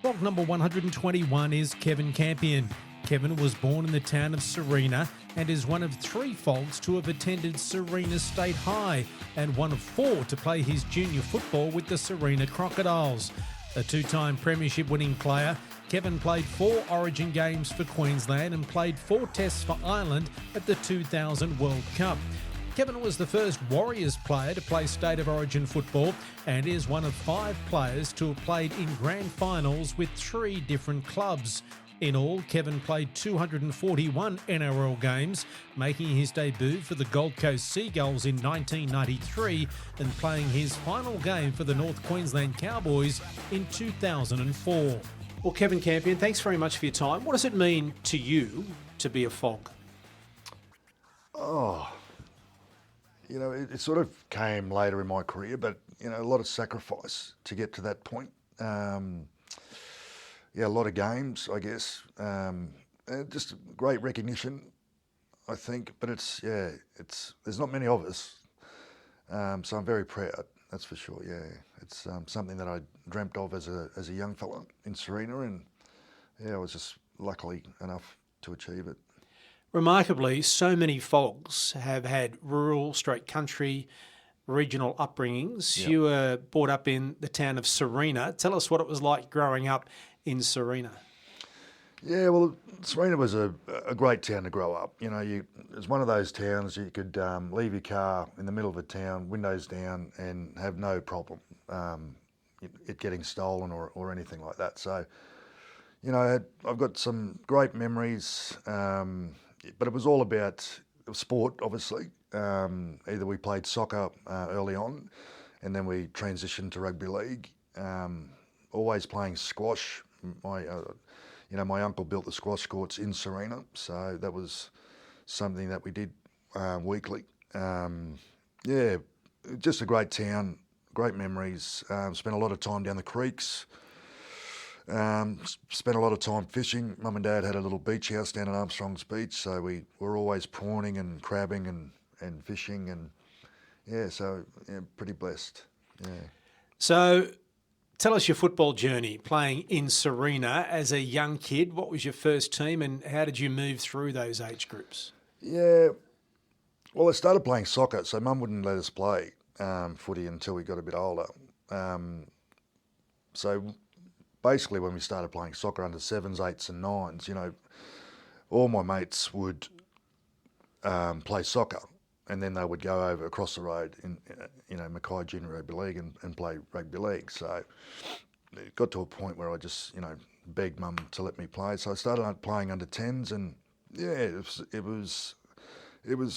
Frog number 121 is Kevin Campion. Kevin was born in the town of Sarina and is one of 3 Frogs to have attended Sarina State High and one of 4 to play his junior football with the Sarina Crocodiles. A 2-time premiership winning player, Kevin played 4 Origin games for Queensland and played 4 tests for Ireland at the 2000 World Cup. Kevin was the first Warriors player to play State of Origin football and is one of 5 players to have played in grand finals with 3 different clubs. In all, Kevin played 241 NRL games, making his debut for the Gold Coast Seagulls in 1993 and playing his final game for the North Queensland Cowboys in 2004. Well, Kevin Campion, thanks very much for your time. What does it mean to you to be a Fog? It sort of came later in my career, but, a lot of sacrifice to get to that point. A lot of games, I guess. Just great recognition, I think. But there's not many of us. So I'm very proud, that's for sure, yeah. It's something that I dreamt of as a young fella in Sarina, and I was just lucky enough to achieve it. Remarkably, so many Fogs have had rural, straight country, regional upbringings. Yep. You were brought up in the town of Sarina. Tell us what it was like growing up in Sarina. Yeah, well, Sarina was a great town to grow up. It's one of those towns you could leave your car in the middle of a town, windows down, and have no problem it getting stolen or anything like that. So, I've got some great memories, but it was all about sport, obviously. Either we played soccer early on, and then we transitioned to rugby league. Always playing squash. My uncle built the squash courts in Sarina, so that was something that we did weekly. Just a great town, great memories. Spent a lot of time down the creeks. Spent a lot of time fishing. Mum and Dad had a little beach house down at Armstrong's Beach, so we were always prawning and crabbing and fishing, and pretty blessed. Yeah. So, tell us your football journey, playing in Sarina as a young kid. What was your first team and how did you move through those age groups? Yeah, well, I started playing soccer, so Mum wouldn't let us play footy until we got a bit older. So basically when we started playing soccer under 7s, 8s and 9s, all my mates would play soccer, and then they would go over across the road in, Mackay Junior Rugby League and play rugby league. So it got to a point where I just, begged Mum to let me play. So I started playing under 10s, and it was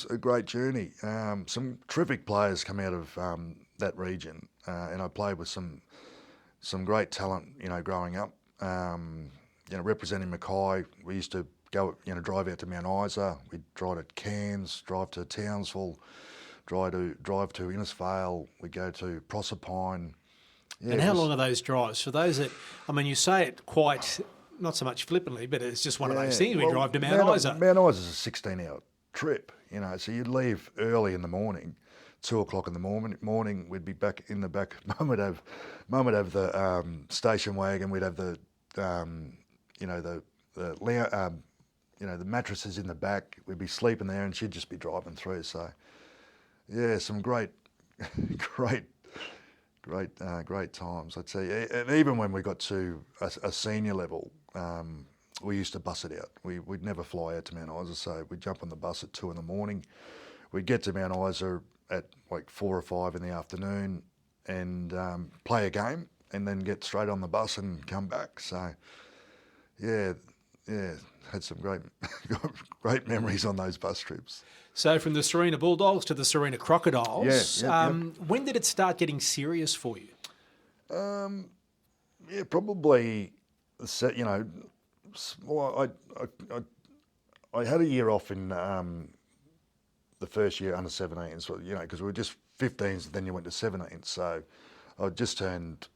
a great journey. Some terrific players come out of that region, and I played with some great talent, growing up. Representing Mackay, we used to go, drive out to Mount Isa. We'd drive to Cairns, drive to Townsville, drive to Innisfail. We'd go to Proserpine. Yeah, and how long are those drives? For those that, you say it quite, not so much flippantly, but it's just one of those things. We drive to Mount Isa. Mount Isa's a 16-hour trip, so you'd leave early in the morning, 2 o'clock in the morning. We'd be back in the back. Mum would have the station wagon. We'd have the mattresses in the back. We'd be sleeping there, and she'd just be driving through. So, some great times, I'd say. And even when we got to a senior level, we used to bus it out. We'd never fly out to Mount Isa, so we'd jump on the bus at 2 a.m. We'd get to Mount Isa at 4 or 5 in the afternoon and play a game, and then get straight on the bus and come back. So, had some great memories on those bus trips. So from the Sarina Bulldogs to the Sarina Crocodiles, yeah. When did it start getting serious for you? Probably, well, I had a year off in the first year under 17s, because we were just 15s, then you went to 17s. So I just turned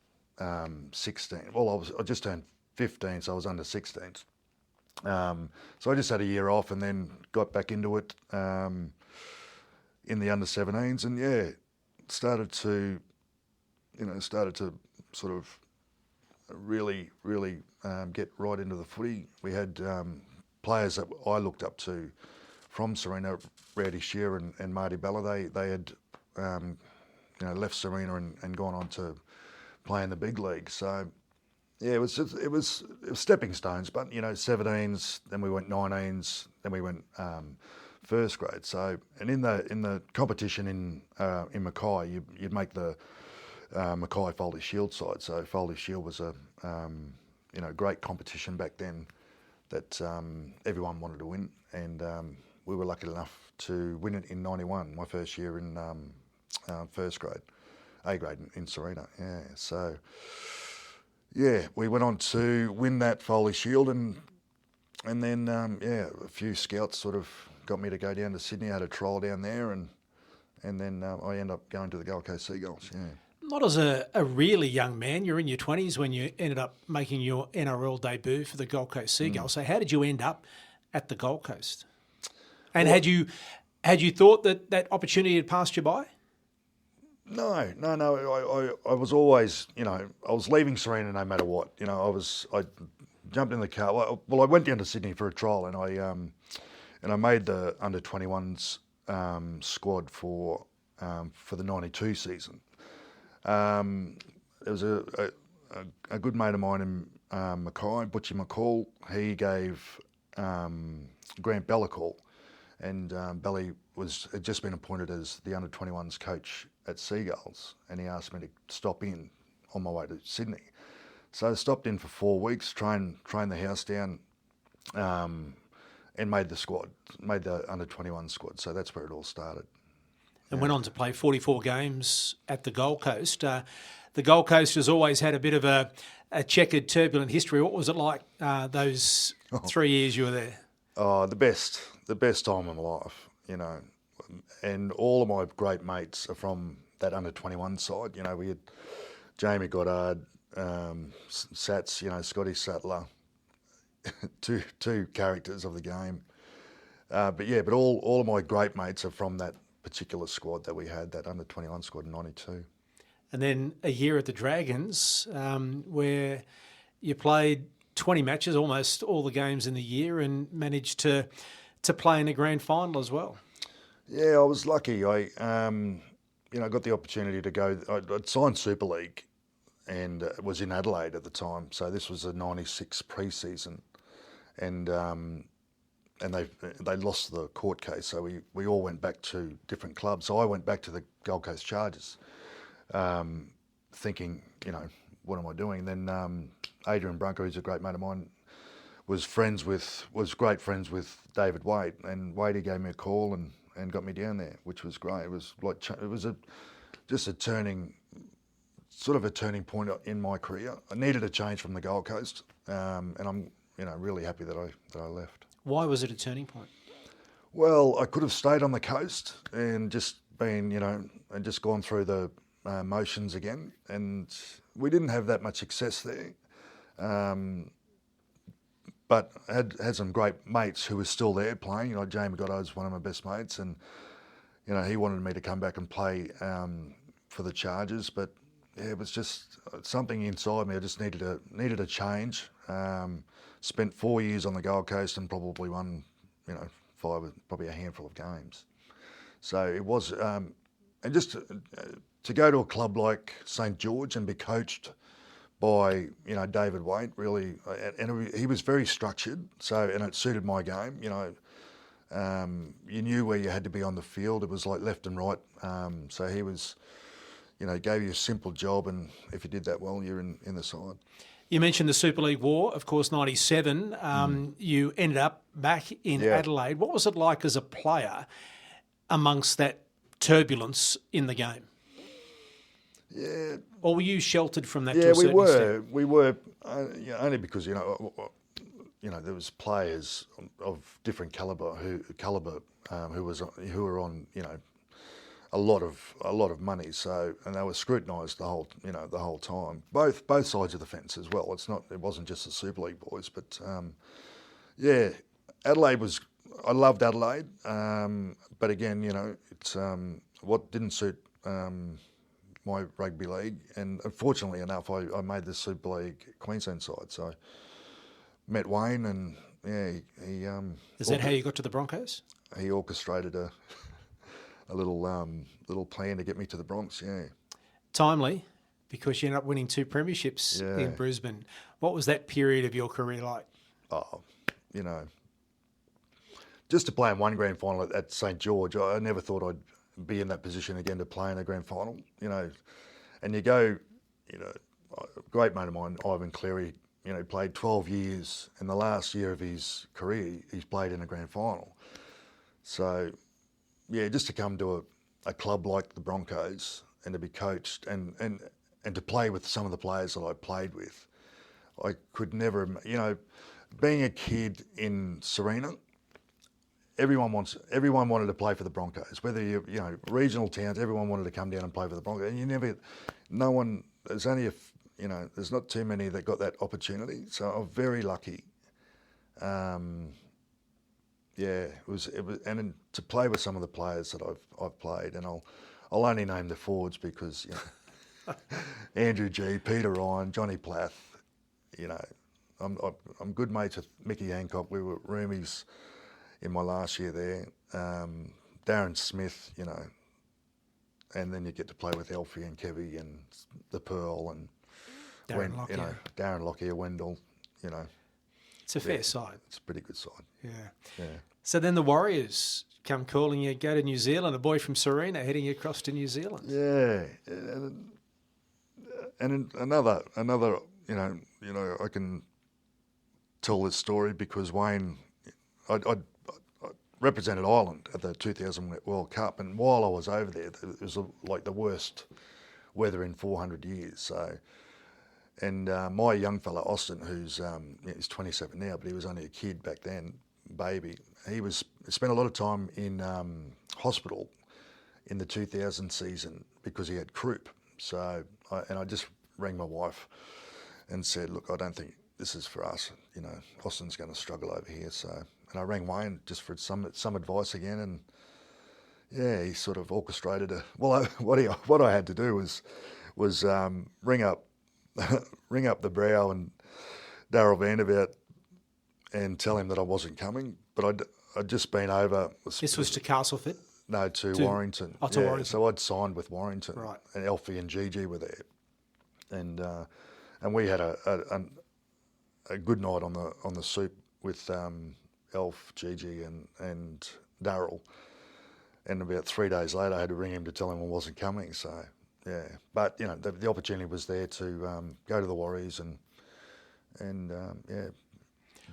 16. Well, I just turned 15, so I was under 16s. So I just had a year off and then got back into it in the under 17s, and started to sort of really get right into the footy. We had players that I looked up to from Sarina, Rowdy Shearer and Marty Bella. They had left Sarina and gone on to play in the big league. So yeah, it was stepping stones. But 17s, then we went 19s, then we went first grade. So and in the competition in Mackay, you'd make the Mackay Foley Shield side. So Foley Shield was a great competition back then that everyone wanted to win, and we were lucky enough to win it in '91, my first year in first grade, A grade in Sarina. Yeah, so yeah, we went on to win that Foley Shield, and then a few scouts sort of got me to go down to Sydney. I had a trial down there, and then I ended up going to the Gold Coast Seagulls. Yeah. Not as a really young man. You're in your 20s when you ended up making your NRL debut for the Gold Coast Seagulls. So how did you end up at the Gold Coast? And had you thought that opportunity had passed you by? No. I was always, I was leaving Sarina no matter what. I jumped in the car. Well, I went down to Sydney for a trial, and I made the under 21s squad for the '92 season. There was a good mate of mine in Mackay, Butchie McCall. He gave Grant Bell a call, and Belly had just been appointed as the under 21s coach at Seagulls, and he asked me to stop in on my way to Sydney. So I stopped in for 4 weeks, trained the house down, and made the under 21 squad. So that's where it all started. And went on to play 44 games at the Gold Coast. The Gold Coast has always had a bit of a checkered, turbulent history. What was it like those 3 years you were there? Oh, the best time of my life, And all of my great mates are from that under 21 side. We had Jamie Goddard, Sats, Scotty Sattler, two characters of the game. But all of my great mates are from that particular squad that we had, that under 21 squad in '92. And then a year at the Dragons, where you played 20 matches, almost all the games in the year, and managed to play in a grand final as well. Yeah, I was lucky. I got the opportunity to go. I'd signed Super League, and it was in Adelaide at the time. So this was a '96 pre-season, and they lost the court case, so we all went back to different clubs. So I went back to the Gold Coast Chargers, thinking, what am I doing? And then Adrian Brunker, who's a great mate of mine, was great friends with David Wade, and Wadey gave me a call and got me down there, which was great. It was just a turning point in my career. I needed a change from the Gold Coast, and I'm really happy that I left. Why was it a turning point? Well, I could have stayed on the coast and just been, and just gone through the motions again. And we didn't have that much success there. But had some great mates who were still there playing. Jamie Goddard's one of my best mates, and he wanted me to come back and play for the Chargers. But yeah, it was just something inside me. I just needed a change. Spent 4 years on the Gold Coast and probably won, probably a handful of games. So it was, and just to go to a club like St George and be coached by David Waite, really, and he was very structured. So, and it suited my game. You knew where you had to be on the field. It was like left and right. So he was, gave you a simple job, and if you did that well, you're in the side. You mentioned the Super League War, of course, '97. You ended up back in Adelaide. What was it like as a player amongst that turbulence in the game? Yeah. Or were you sheltered from that to a certain extent? We were, only because, there was players of different calibre who were on, a lot of money. So, and they were scrutinised the whole time. Both sides of the fence as well. It wasn't just the Super League boys, but Adelaide was. I loved Adelaide, but again, it's what didn't suit my rugby league, and fortunately enough, I made the Super League Queensland side. So met Wayne, and he Is that how you got to the Broncos? He orchestrated a little plan to get me to the Bronx. Yeah, Timely, because you ended up winning 2 premierships in Brisbane. What was that period of your career like? Oh, you know, just to play in one grand final at St George, I never thought I'd be in that position again to play in a grand final. You know, and you go, you know, a great mate of mine, Ivan Cleary, you know, played 12 years, and the last year of his career, he's played in a grand final. So, yeah, just to come to a club like the Broncos and to be coached and to play with some of the players that I played with, I could never, you know, being a kid in Sarina, everyone wanted to play for the Broncos. Whether you know, regional towns, everyone wanted to come down and play for the Broncos. And there's only there's not too many that got that opportunity. So I'm very lucky. It was, and then to play with some of the players that I've played, and I'll only name the forwards because, you know, Andrew G, Peter Ryan, Johnny Plath, you know, I'm good mates with Mickey Hancock. We were roomies in my last year there. Darren Smith, you know, and then you get to play with Elfie and Kevy and the Pearl and Darren Lockyer, Wendell, you know. It's a fair side. It's a pretty good side. Yeah. So then the Warriors come calling you, go to New Zealand, a boy from Sarina heading across to New Zealand. Yeah. And another, you know, I can tell this story because Wayne, I represented Ireland at the 2000 World Cup, and while I was over there, it was like the worst weather in 400 years. So, and my young fella Austin, who's he's 27 now, but he was only a kid back then, baby. He spent a lot of time in hospital in the 2000 season because he had croup. So, I just rang my wife and said, look, I don't think this is for us. You know, Austin's going to struggle over here. So, and I rang Wayne just for some advice again, and yeah, he sort of orchestrated what I had to do was ring up the Brow and Darryl Vandervoort and tell him that I wasn't coming, but I'd just been over. This was to Castleford? No, to Warrington. Oh, to Warrington. So I'd signed with Warrington, right? And Elfie and Gigi were there, and we had a good night on the soup with Elf, Gigi, and Darryl. And about 3 days later, I had to ring him to tell him I wasn't coming. So yeah, but you know the opportunity was there to go to the Warriors and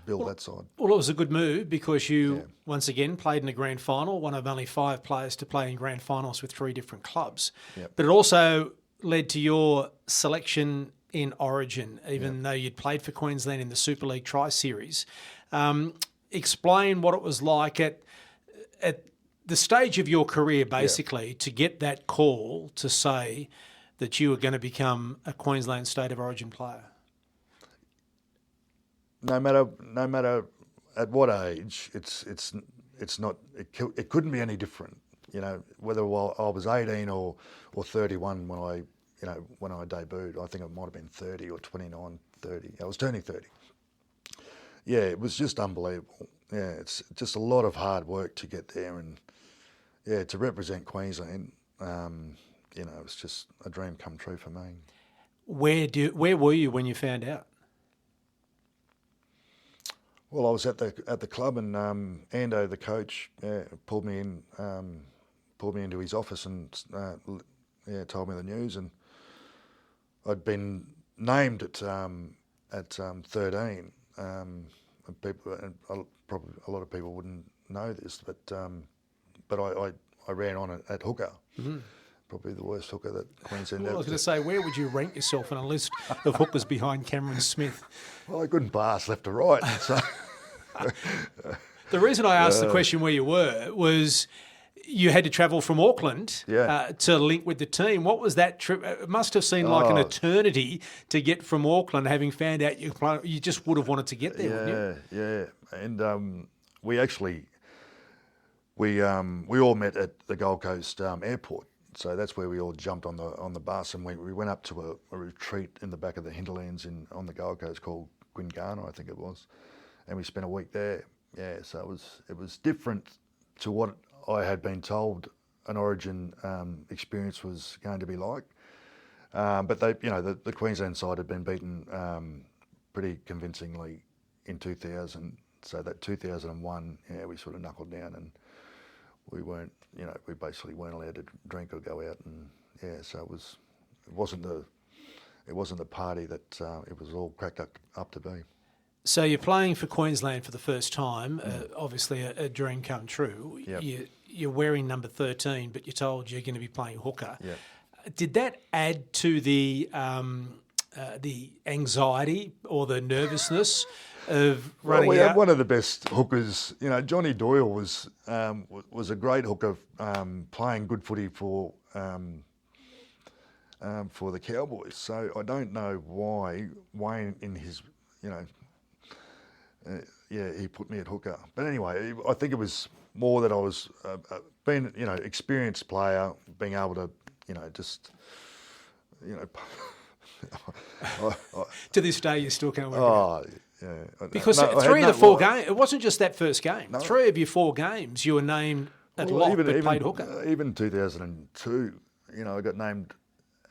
build that side. Well, it was a good move because you once again played in a grand final, one of only 5 players to play in grand finals with 3 different clubs. Yep. But it also led to your selection in Origin, even though you'd played for Queensland in the Super League Tri-Series. Explain what it was like at the stage of your career, basically, to get that call to say that you were going to become a Queensland State of Origin player. No matter at what age, it's not. It couldn't be any different. You know, whether I was 18 or 31 when I debuted. I think it might have been 30 or 29, 30. I was turning 30. Yeah, it was just unbelievable. Yeah, it's just a lot of hard work to get there, and yeah, to represent Queensland. You know, it's just a dream come true for me. Where were you when you found out? Well, I was at the club, and Ando, the coach, pulled me into his office and told me the news, and I'd been named at 13. Probably a lot of people wouldn't know this, but I ran on at hooker. Mm-hmm. Probably the worst hooker that Queensland ever. I was going to say, where would you rank yourself on a list of hookers behind Cameron Smith? Well, I couldn't pass left to right. So. The reason I asked the question where you were was you had to travel from Auckland to link with the team. What was that trip? It must have seemed like an eternity to get from Auckland, having found out you just would have wanted to get there, wouldn't you? Yeah. And we all met at the Gold Coast airport so that's where we all jumped on the bus, and we went up to a retreat in the back of the hinterlands on the Gold Coast called Queenslander, I think it was, and we spent a week there. Yeah, so it was different to what I had been told an Origin experience was going to be like. But they, the Queensland side had been beaten pretty convincingly in 2000. So that 2001, we sort of knuckled down, and we weren't, we basically weren't allowed to drink or go out, and so it wasn't the party that it was all cracked up to be. So you're playing for Queensland for the first time, obviously a dream come true. Yep. You're wearing number 13, but you're told you're going to be playing hooker. Yep. Did that add to the anxiety or the nervousness of running we out? had one of the best hookers. Johnny Doyle was a great hooker, playing good footy for the Cowboys. So I don't know why Wayne, in his, he put me at hooker. But anyway, I think it was more that I was being, experienced player, being able to, To this day, you still can't work it out. Oh, yeah. Because 3 of the 4 games, it wasn't just that first game. No. 3 of your 4 games, you were named at lock, but played hooker. Even 2002, I got named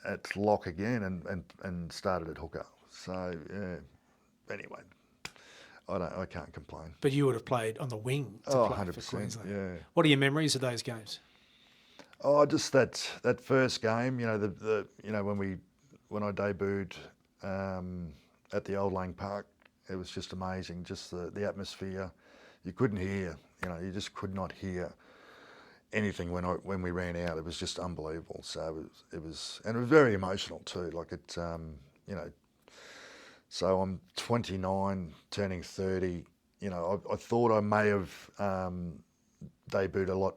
at lock again and started at hooker. So, anyway, I can't complain. But you would have played on the wing to play 100%, for Queensland. yeah. What are your memories of those games? Oh, just that first game, when I debuted at the Old Lang Park, it was just amazing. Just the atmosphere, you couldn't hear, you just could not hear anything when we ran out. It was just unbelievable. So it was very emotional too. Like it, So I'm 29, turning 30. I thought I may have debuted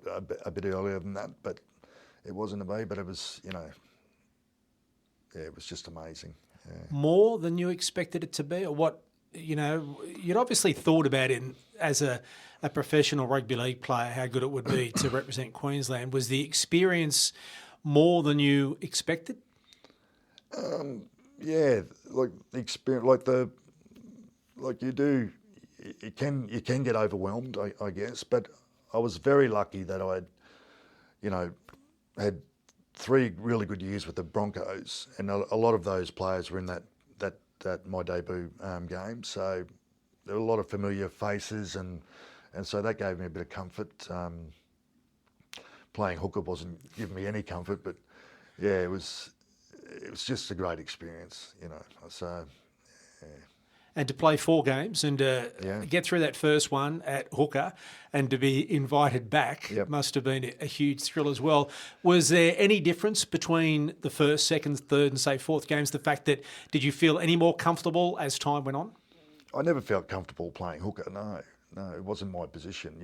a bit earlier than that, but it wasn't to be. But it was, it was just amazing. Yeah. More than you expected it to be, or what? You'd obviously thought about it as a professional rugby league player, how good it would be to represent Queensland. Was the experience more than you expected? Yeah, like the experience, you do. You can get overwhelmed, I guess. But I was very lucky that I had 3 really good years with the Broncos, and a lot of those players were in that my debut game. So there were a lot of familiar faces, and so that gave me a bit of comfort. Playing hooker wasn't giving me any comfort, but yeah, it was just a great experience, So. Yeah. And to play 4 games and get through that first one at hooker and to be invited back must have been a huge thrill as well. Was there any difference between the first, second, third and, say, 4th games? The fact that, did you feel any more comfortable as time went on? I never felt comfortable playing hooker, no, it wasn't my position,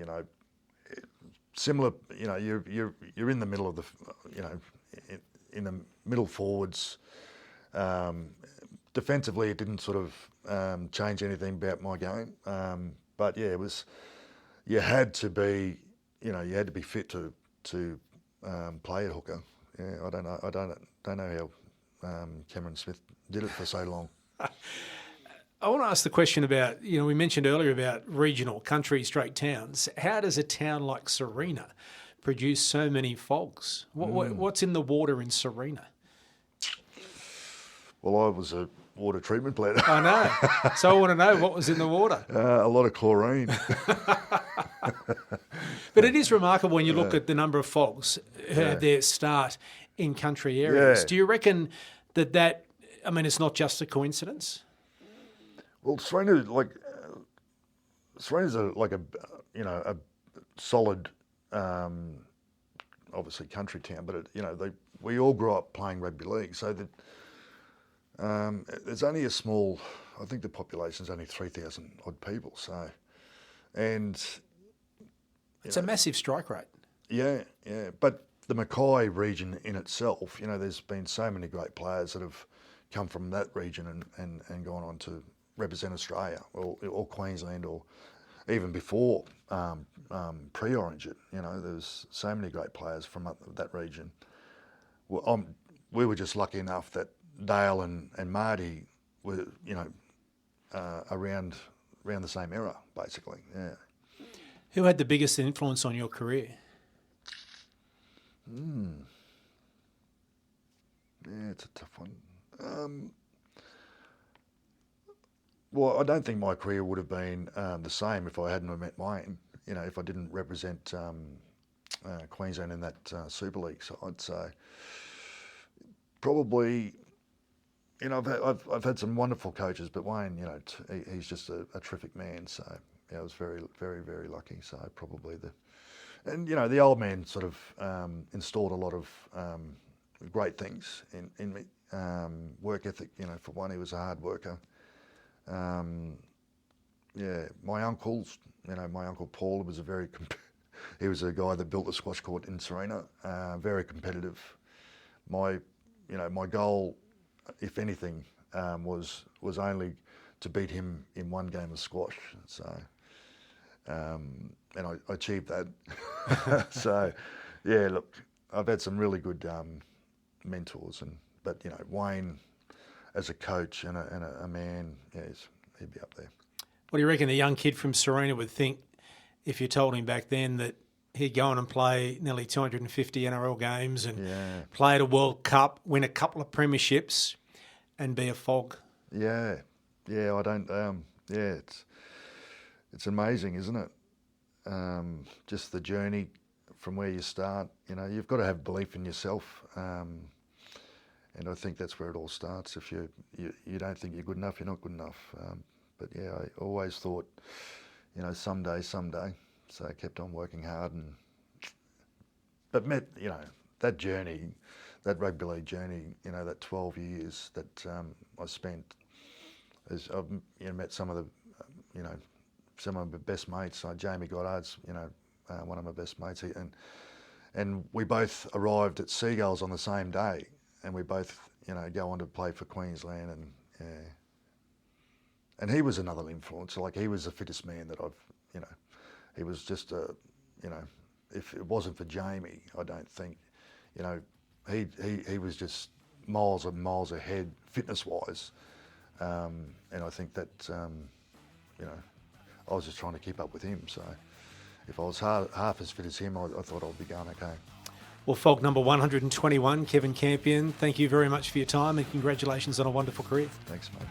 Similar, you're in the middle of the, in the middle forwards. Defensively, it didn't sort of change anything about my game. But yeah, you had to be fit to play at hooker. Yeah, I don't know how Cameron Smith did it for so long. I want to ask the question about, we mentioned earlier about regional country straight towns. How does a town like Sarina produce so many fogs? What's in the water in Sarina? Well, I was a water treatment plant. I know. So I want to know what was in the water. A lot of chlorine. But it is remarkable when you look at the number of fogs who have their start in country areas. Yeah. Do you reckon that it's not just a coincidence? Well, Sarina's a solid, obviously country town, but we all grew up playing rugby league, so that there's only a small. I think the population's only 3,000 odd people. So, and it's a massive strike rate. Yeah. But the Mackay region in itself, there's been so many great players that have come from that region and gone on to represent Australia or Queensland, or even before pre-Origin. There's so many great players from that region. we were just lucky enough that Dale and Marty were, around the same era, basically. Yeah. Who had the biggest influence on your career? Yeah, it's a tough one. Well, I don't think my career would have been the same if I hadn't met Wayne. If I didn't represent Queensland in that Super League side. So probably, I've had some wonderful coaches, but Wayne, he's just a terrific man. So yeah, I was very, very, very lucky. So probably the old man sort of installed a lot of great things in me. Work ethic, for one, he was a hard worker. My uncles, my uncle Paul was he was a guy that built the squash court in Sarina, very competitive. My goal, if anything, was only to beat him in one game of squash. So, and I achieved that. So, yeah, look, I've had some really good mentors, but Wayne, as a coach and a man, he'd be up there. What do you reckon the young kid from Sarina would think if you told him back then that he'd go on and play nearly 250 NRL games and play at a World Cup, win a couple of premierships and be a fog? Yeah, I don't, it's amazing, isn't it? Just the journey from where you start, you've got to have belief in yourself. And I think that's where it all starts. If you don't think you're good enough, you're not good enough. But yeah, I always thought, someday. So I kept on working hard, but met, that journey, that rugby league journey, that 12 years that I spent, I've met some of the, some of my best mates. Jamie Goddard's, one of my best mates, and we both arrived at Seagulls on the same day, and we both, go on to play for Queensland, and he was another influence. Like, he was the fittest man that I've, he was just if it wasn't for Jamie, I don't think, he was just miles and miles ahead fitness-wise, and I think that, I was just trying to keep up with him. So if I was half as fit as him, I thought I'd be going okay. Well, Fog number 121, Kevin Campion, thank you very much for your time and congratulations on a wonderful career. Thanks, mate.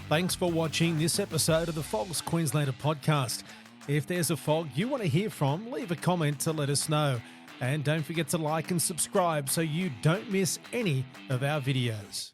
Thanks for watching this episode of the Fog's Queenslander podcast. If there's a Fog you want to hear from, leave a comment to let us know. And don't forget to like and subscribe so you don't miss any of our videos.